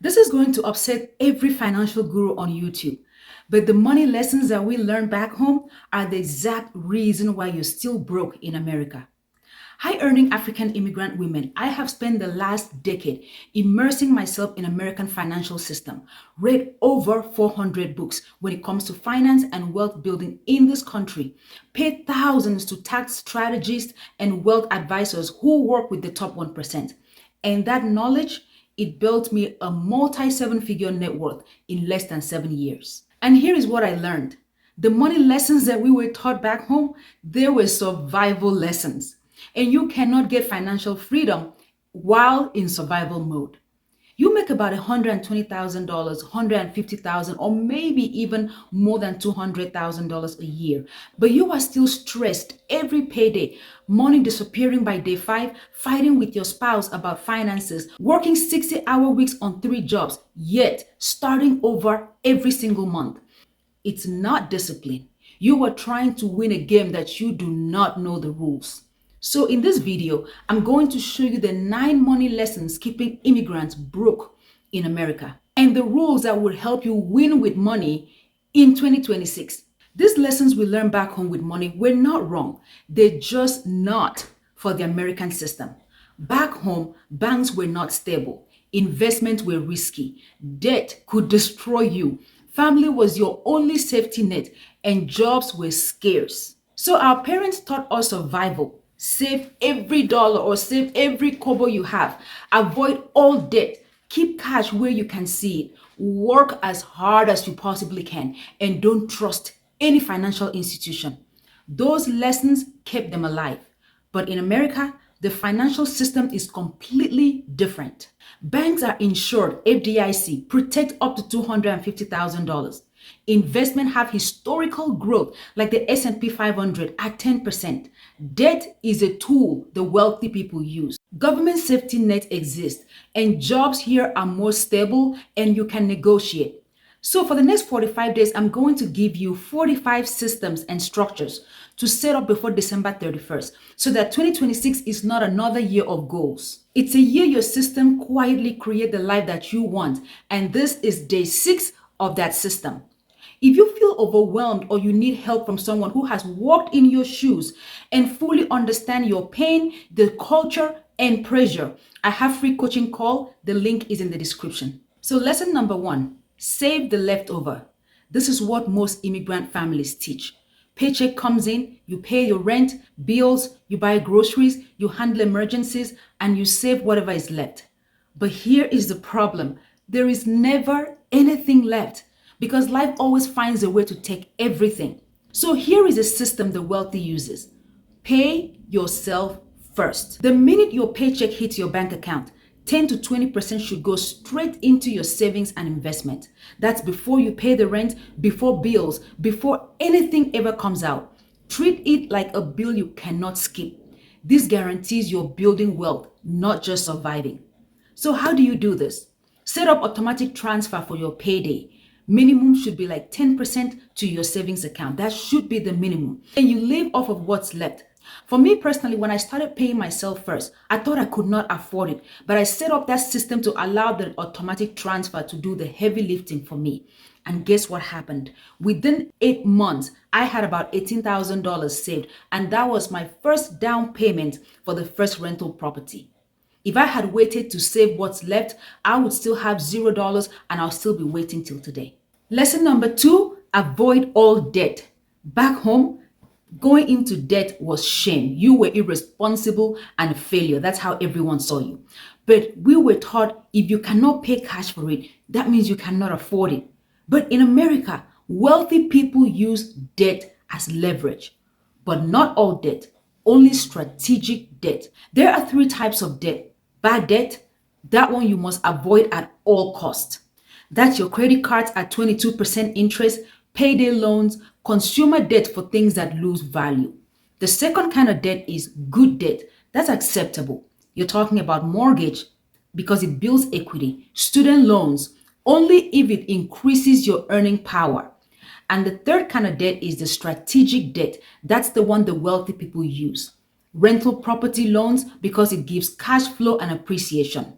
This is going to upset every financial guru on YouTube. But the money lessons that we learn back home are the exact reason why you're still broke in America. High earning African immigrant women, I have spent the last decade immersing myself in American financial system, read over 400 books when it comes to finance and wealth building in this country, paid thousands to tax strategists and wealth advisors who work with the top 1%. And that knowledge, it built me a multi seven figure net worth in less than 7 years. And here is what I learned. The money lessons that we were taught back home, they were survival lessons. And you cannot get financial freedom while in survival mode. You make about $120,000, $150,000, or maybe even more than $200,000 a year. But you are still stressed every payday, money disappearing by day 5, fighting with your spouse about finances, working 60-hour weeks on 3 jobs, yet starting over every single month. It's not discipline. You are trying to win a game that you do not know the rules. So in this video, I'm going to show you the 9 money lessons keeping immigrants broke in America and the rules that will help you win with money in 2026. These lessons we learned back home with money were not wrong. They're just not for the American system. Back home, banks were not stable. Investments were risky. Debt could destroy you. Family was your only safety net and jobs were scarce. So our parents taught us survival. Save every dollar or save every kobo you have. Avoid all debt. Keep cash where you can see it. Work as hard as you possibly can and don't trust any financial institution. Those lessons kept them alive. But in America, the financial system is completely different. Banks are insured, FDIC, protect up to $250,000. Investment have historical growth like the S&P 500 at 10%. Debt is a tool the wealthy people use. Government safety net exists and jobs here are more stable and you can negotiate. So for the next 45 days, I'm going to give you 45 systems and structures to set up before December 31st so that 2026 is not another year of goals. It's a year your system quietly create the life that you want, and this is day 6 of that system. If you feel overwhelmed or you need help from someone who has walked in your shoes and fully understand your pain, the culture, and pressure, I have free coaching call. The link is in the description. So lesson number 1, save the leftover. This is what most immigrant families teach. Paycheck comes in, you pay your rent, bills, you buy groceries, you handle emergencies, and you save whatever is left. But here is the problem. There is never anything left because life always finds a way to take everything. So here is a system the wealthy uses. Pay yourself first. The minute your paycheck hits your bank account, 10 to 20% should go straight into your savings and investment. That's before you pay the rent, before bills, before anything ever comes out. Treat it like a bill you cannot skip. This guarantees you're building wealth, not just surviving. So how do you do this? Set up automatic transfer for your payday. Minimum should be like 10% to your savings account. That should be the minimum. And you live off of what's left. For me personally, when I started paying myself first, I thought I could not afford it. But I set up that system to allow the automatic transfer to do the heavy lifting for me. And guess what happened? Within 8 months, I had about $18,000 saved. And that was my first down payment for the first rental property. If I had waited to save what's left, I would still have $0 and I'll still be waiting till today. Lesson number 2, avoid all debt. Back home, going into debt was shame. You were irresponsible and a failure. That's how everyone saw you. But we were taught if you cannot pay cash for it, that means you cannot afford it. But in America, wealthy people use debt as leverage. But not all debt, only strategic debt. There are 3 types of debt. Bad debt, that one you must avoid at all costs. That's your credit cards at 22% interest, payday loans, consumer debt for things that lose value. The second kind of debt is good debt. That's acceptable. You're talking about mortgage because it builds equity, student loans, only if it increases your earning power. And the third kind of debt is the strategic debt. That's the one the wealthy people use. Rental property loans because it gives cash flow and appreciation.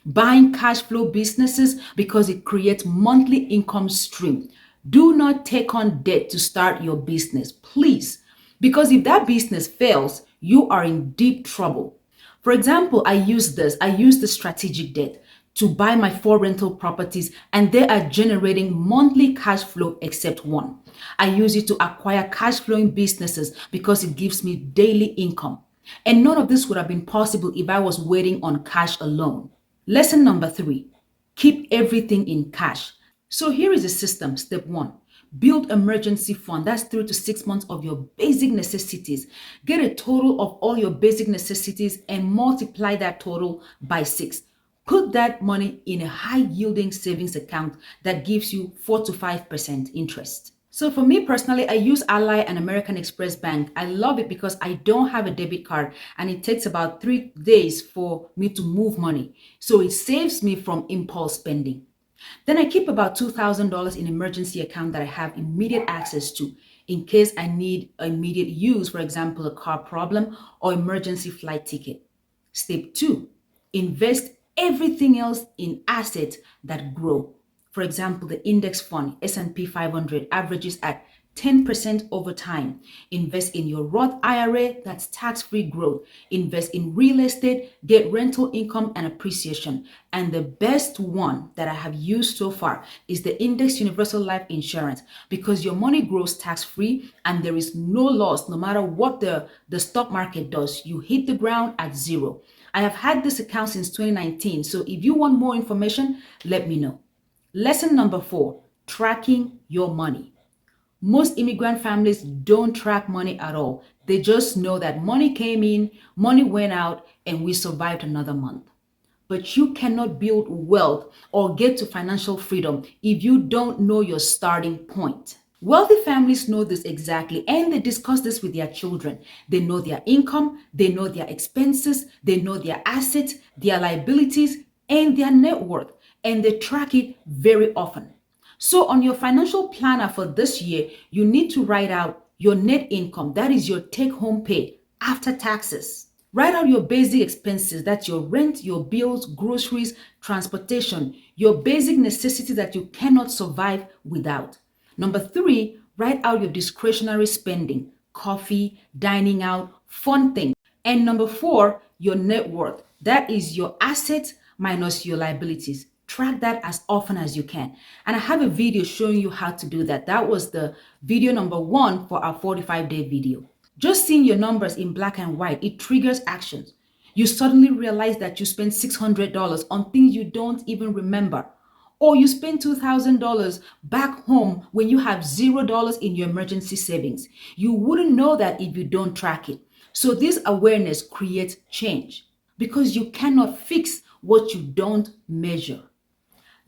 buying cash flow businesses because it creates monthly income stream. Do not take on debt to start your business, please, because if that business fails, you are in deep trouble. For example, I use the strategic debt to buy my four rental properties and they are generating monthly cash flow except one. I use it to acquire cash flowing businesses because it gives me daily income. And none of this would have been possible if I was waiting on cash alone. Lesson number three, keep everything in cash. So here is the system. Step one, build emergency fund. That's 3 to 6 months of your basic necessities. Get a total of all your basic necessities and multiply that total by 6. Put that money in a high yielding savings account that gives you 4 to 5% interest. So for me personally, I use Ally and American Express Bank. I love it because I don't have a debit card and it takes about 3 days for me to move money. So it saves me from impulse spending. Then I keep about $2,000 in emergency account that I have immediate access to in case I need immediate use, for example, a car problem or emergency flight ticket. Step two, invest everything else in assets that grow. For example, the index fund S&P 500 averages at 10% over time. Invest in your Roth IRA, that's tax-free growth. Invest in real estate, get rental income and appreciation. And the best one that I have used so far is the Index Universal Life Insurance because your money grows tax-free and there is no loss no matter what the stock market does. You hit the ground at zero. I have had this account since 2019, so if you want more information, let me know. Lesson number four, tracking your money. Most immigrant families don't track money at all. They just know that money came in, money went out, and we survived another month. But you cannot build wealth or get to financial freedom if you don't know your starting point. Wealthy families know this exactly and they discuss this with their children. They know their income, they know their expenses, they know their assets, their liabilities, and their net worth, and they track it very often. So on your financial planner for this year, you need to write out your net income, that is your take home pay after taxes. Write out your basic expenses, that's your rent, your bills, groceries, transportation, your basic necessities that you cannot survive without. Number three, write out your discretionary spending, coffee, dining out, fun things. And number four, your net worth, that is your assets minus your liabilities. Track that as often as you can. And I have a video showing you how to do that. That was the video number one for our 45-day video. Just seeing your numbers in black and white, it triggers actions. You suddenly realize that you spent $600 on things you don't even remember. Or you spend $2,000 back home when you have $0 in your emergency savings. You wouldn't know that if you don't track it. So this awareness creates change because you cannot fix what you don't measure.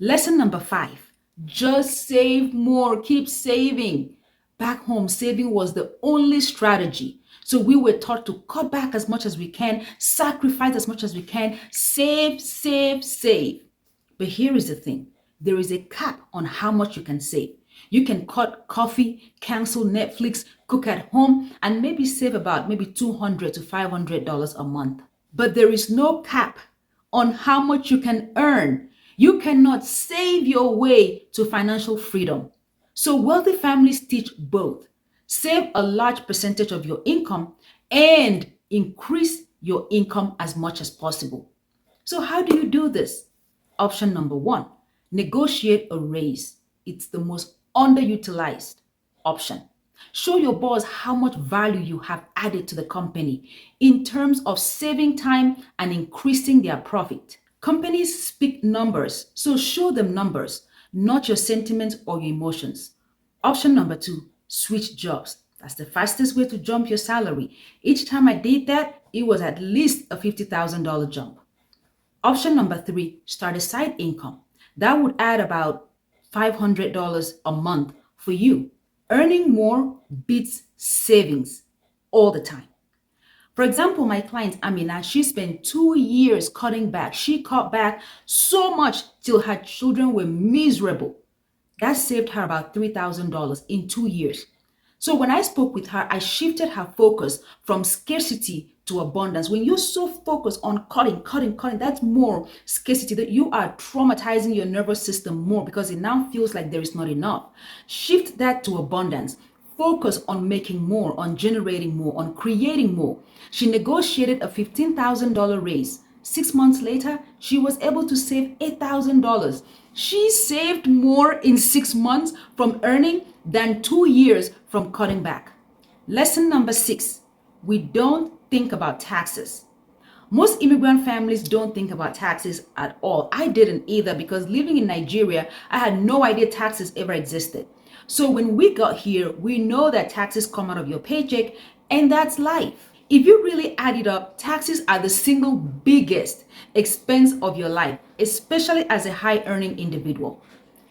Lesson number five, just save more, keep saving. Back home, saving was the only strategy. So we were taught to cut back as much as we can, sacrifice as much as we can, save, save, save. But here is the thing, there is a cap on how much you can save. You can cut coffee, cancel Netflix, cook at home, and maybe save about maybe $200 to $500 a month. But there is no cap on how much you can earn. You cannot save your way to financial freedom. So wealthy families teach both. Save a large percentage of your income and increase your income as much as possible. So how do you do this? Option number one, negotiate a raise. It's the most underutilized option. Show your boss how much value you have added to the company in terms of saving time and increasing their profit. Companies speak numbers, so show them numbers, not your sentiments or your emotions. Option number two, switch jobs. That's the fastest way to jump your salary. Each time I did that, it was at least a $50,000 jump. Option number three, start a side income. That would add about $500 a month for you. Earning more beats savings all the time. For example, my client Amina, she spent 2 years cutting back. She cut back so much till her children were miserable. That saved her about $3,000 in 2 years. So when I spoke with her, I shifted her focus from scarcity to abundance. When you're so focused on cutting, that's more scarcity, that you are traumatizing your nervous system more because it now feels like there is not enough. Shift that to abundance. Focus on making more, on generating more, on creating more. She negotiated a $15,000 raise. 6 months later, she was able to save $8,000. She saved more in 6 months from earning than 2 years from cutting back. Lesson number 6, we don't think about taxes. Most immigrant families don't think about taxes at all. I didn't either because living in Nigeria, I had no idea taxes ever existed. So when we got here, we know that taxes come out of your paycheck, and that's life. If you really add it up, taxes are the single biggest expense of your life, especially as a high earning individual.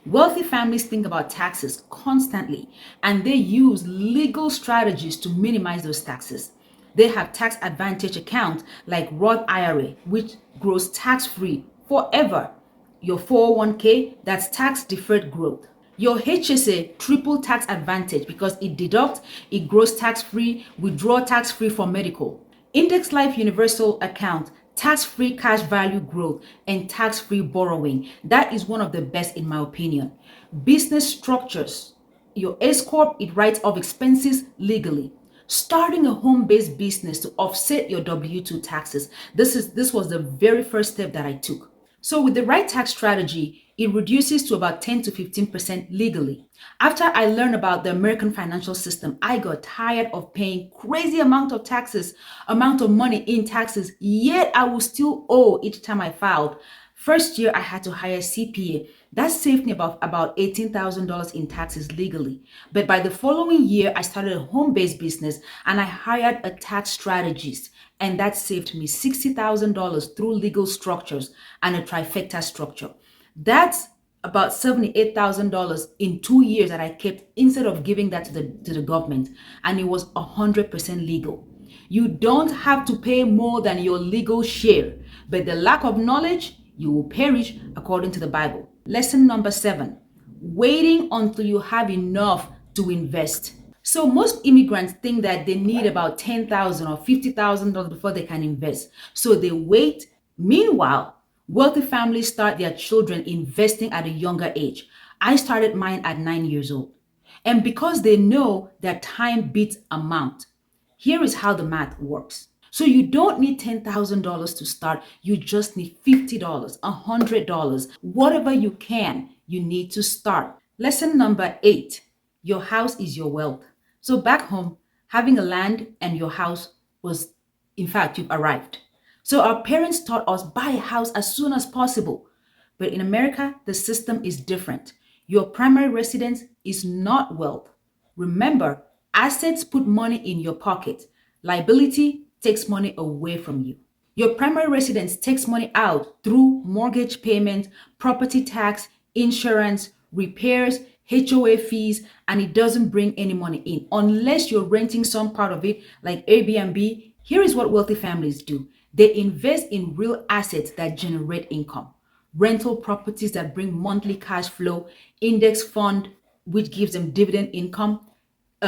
Wealthy families think about taxes constantly, and they use legal strategies to minimize those taxes. They have tax advantage accounts like Roth IRA, which grows tax-free forever. Your 401k, that's tax deferred growth. Your HSA, triple tax advantage because it deducts, it grows tax-free, withdraw tax-free for medical. Index Life Universal Account, tax-free cash value growth, and tax-free borrowing. That is one of the best in my opinion. Business structures. Your S Corp, it writes off expenses legally. Starting a home-based business to offset your W-2 taxes. This was the very first step that I took. So with the right tax strategy, it reduces to about 10 to 15% legally. After I learned about the American financial system, I got tired of paying crazy amount of money in taxes, yet I will still owe each time I filed. First year, I had to hire a CPA. That saved me about $18,000 in taxes legally. But by the following year, I started a home-based business and I hired a tax strategist. And that saved me $60,000 through legal structures and a trifecta structure. That's about $78,000 in 2 years that I kept instead of giving that to the government. And it was 100% legal. You don't have to pay more than your legal share, but the lack of knowledge, you will perish according to the Bible. Lesson number 7, waiting until you have enough to invest. So most immigrants think that they need about $10,000 or $50,000 before they can invest. So they wait. Meanwhile, wealthy families start their children investing at a younger age. I started mine at 9 years old. And because they know that time beats amount, here is how the math works. So you don't need $10,000 to start. You just need $50, $100, whatever you can, you need to start. Lesson number 8, your house is your wealth. So back home, having a land and your house was, in fact, you've arrived. So our parents taught us buy a house as soon as possible. But in America, the system is different. Your primary residence is not wealth. Remember, assets put money in your pocket. Liability takes money away from you. Your primary residence takes money out through mortgage payment, property tax, insurance, repairs, HOA fees, and it doesn't bring any money in unless you're renting some part of it like Airbnb. Here is what wealthy families do. They invest in real assets that generate income. Rental properties that bring monthly cash flow, index fund, which gives them dividend income,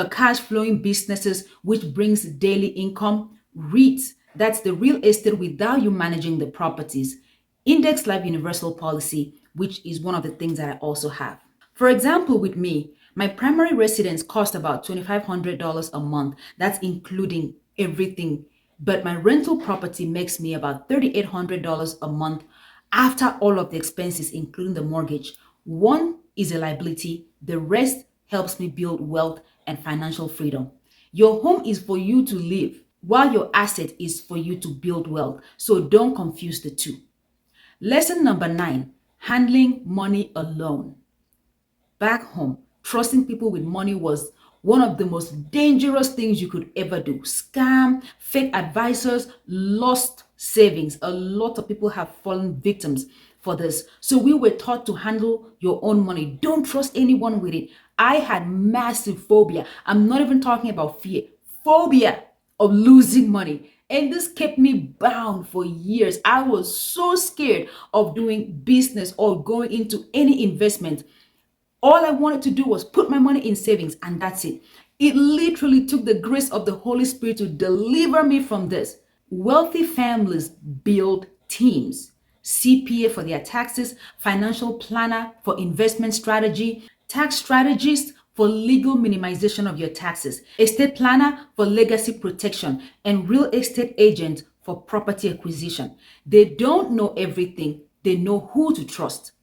cash flowing businesses, which brings daily income, REITs, that's the real estate without you managing the properties, Index Life Universal Policy, which is one of the things that I also have. For example, with me, my primary residence cost about $2,500 a month. That's including everything. But my rental property makes me about $3,800 a month after all of the expenses, including the mortgage. One is a liability. The rest helps me build wealth and financial freedom. Your home is for you to live, while your asset is for you to build wealth. So don't confuse the two. Lesson number 9, handling money alone. Back home, trusting people with money was one of the most dangerous things you could ever do. Scam, fake advisors, lost savings. A lot of people have fallen victims for this. So we were taught to handle your own money. Don't trust anyone with it. I had massive phobia. I'm not even talking about fear. Phobia of losing money. And this kept me bound for years. I was so scared of doing business or going into any investment. All I wanted to do was put my money in savings, and that's it. It literally took the grace of the Holy Spirit to deliver me from this. Wealthy families build teams. CPA for their taxes, financial planner for investment strategy, tax strategist for legal minimization of your taxes, estate planner for legacy protection, and real estate agent for property acquisition. They don't know everything, they know who to trust.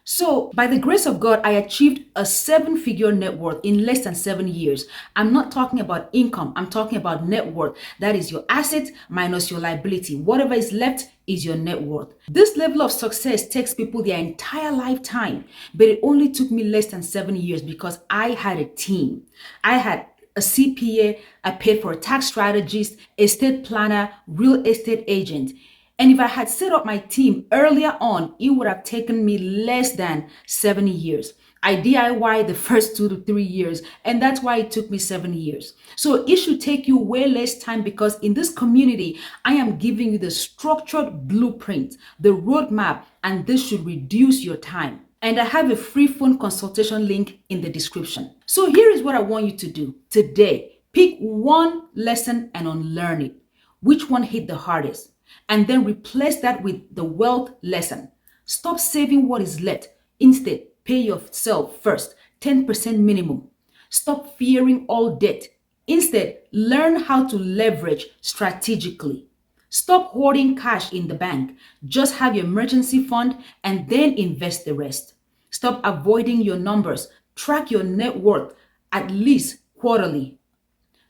So, by the grace of God, I achieved a 7-figure net worth in less than 7 years. I'm not talking about income, I'm talking about net worth. That is your asset minus your liability. Whatever is left is your net worth. This level of success takes people their entire lifetime, but it only took me less than 7 years because I had a team. I had a CPA, I paid for a tax strategist, estate planner, real estate agent. And if I had set up my team earlier on, it would have taken me less than 7 years. I DIY the first 2 to 3 years, and that's why it took me 7 years. So it should take you way less time because in this community, I am giving you the structured blueprint, the roadmap, and this should reduce your time. And I have a free phone consultation link in the description. So here is what I want you to do today. Pick one lesson and unlearn it. Which one hit the hardest? And then replace that with the wealth lesson. Stop saving what is left. Instead, pay yourself first, 10% minimum. Stop fearing all debt. Instead, learn how to leverage strategically. Stop hoarding cash in the bank. Just have your emergency fund and then invest the rest. Stop avoiding your numbers. Track your net worth at least quarterly.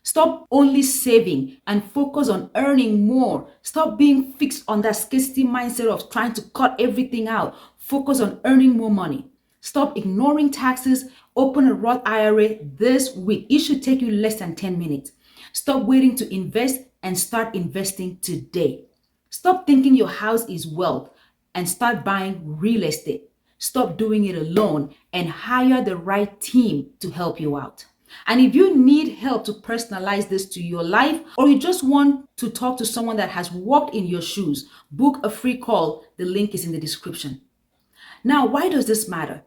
Stop only saving and focus on earning more. Stop being fixed on that scarcity mindset of trying to cut everything out. Focus on earning more money. Stop ignoring taxes. Open a Roth IRA this week. It should take you less than 10 minutes. Stop waiting to invest and start investing today. Stop thinking your house is wealth and start buying real estate. Stop doing it alone and hire the right team to help you out. And if you need help to personalize this to your life, or you just want to talk to someone that has walked in your shoes, book a free call. The link is in the description. Now, why does this matter?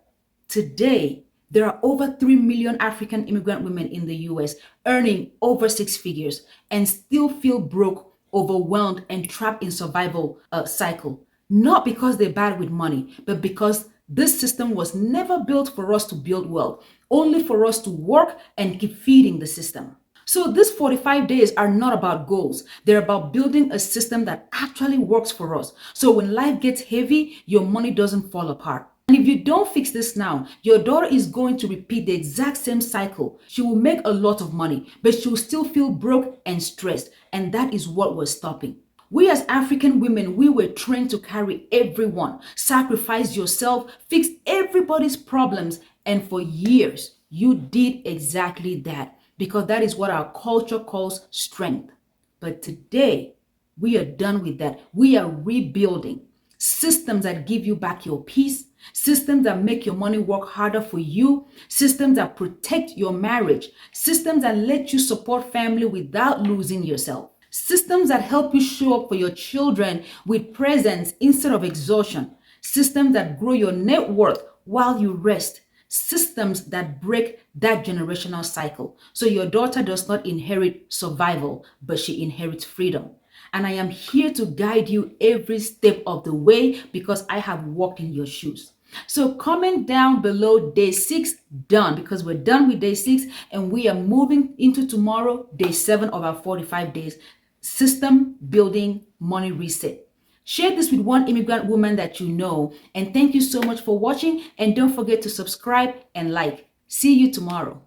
Today, there are over 3 million African immigrant women in the US earning over 6 figures and still feel broke, overwhelmed, and trapped in survival cycle. Not because they're bad with money, but because this system was never built for us to build wealth, only for us to work and keep feeding the system. So these 45 days are not about goals. They're about building a system that actually works for us. So when life gets heavy, your money doesn't fall apart. And if you don't fix this now, your daughter is going to repeat the exact same cycle. She will make a lot of money, but she will still feel broke and stressed. And that is what we're stopping. We as African women, we were trained to carry everyone, sacrifice yourself, fix everybody's problems. And for years, you did exactly that because that is what our culture calls strength. But today, we are done with that. We are rebuilding systems that give you back your peace, systems that make your money work harder for you, systems that protect your marriage, systems that let you support family without losing yourself. Systems that help you show up for your children with presence instead of exhaustion. Systems that grow your net worth while you rest. Systems that break that generational cycle. So your daughter does not inherit survival, but she inherits freedom. And I am here to guide you every step of the way because I have walked in your shoes. So comment down below day 6 done because we're done with day 6 and we are moving into tomorrow, day 7 of our 45 days. System building money reset. Share this with one immigrant woman that you know. And thank you so much for watching. And don't forget to subscribe and like. See you tomorrow.